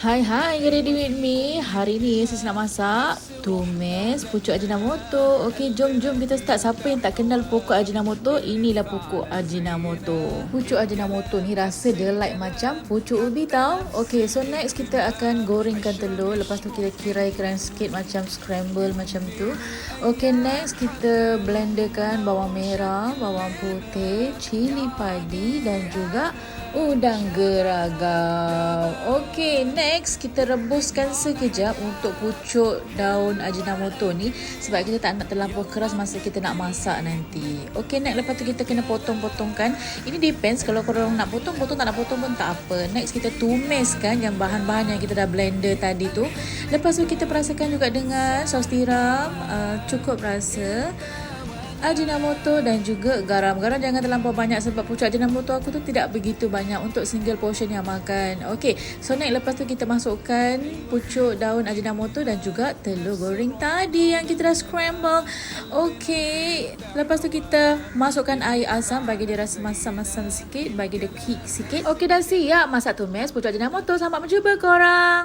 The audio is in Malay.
Hai, you ready with me? Hari ni saya nak masak tumis pucuk Ajinomoto. Okey, jom kita start. Siapa yang tak kenal pokok Ajinomoto? Inilah pokok Ajinomoto. Pucuk Ajinomoto ni rasa dia like macam pucuk ubi tau. Okey, so next kita akan gorengkan telur. Lepas tu kita kirai-kirai sikit macam scramble macam tu. Okey, next kita blenderkan bawang merah, bawang putih, cili padi dan juga udang geragam. Okey, next kita rebuskan sekejap untuk pucuk daun Ajinomoto ni sebab kita tak nak terlampau keras masa kita nak masak nanti. Okey, next lepas tu kita kena potong-potongkan. Ini depends, kalau korang nak potong-potong, tak nak potong pun tak apa. Next kita tumiskan yang bahan-bahan yang kita dah blender tadi tu. Lepas tu kita perasakan juga dengan saus tiram, cukup rasa Ajinomoto dan juga garam. Garam jangan terlampau banyak sebab pucuk Ajinomoto aku tu tidak begitu banyak untuk single portion yang makan. Okey, so next lepas tu kita masukkan pucuk daun Ajinomoto dan juga telur goreng tadi yang kita dah scramble. Okey, lepas tu kita masukkan air asam bagi dia rasa masam-masam sikit, bagi dia kick sikit. Okey, dah siap masak tumis pucuk Ajinomoto. Selamat mencuba korang.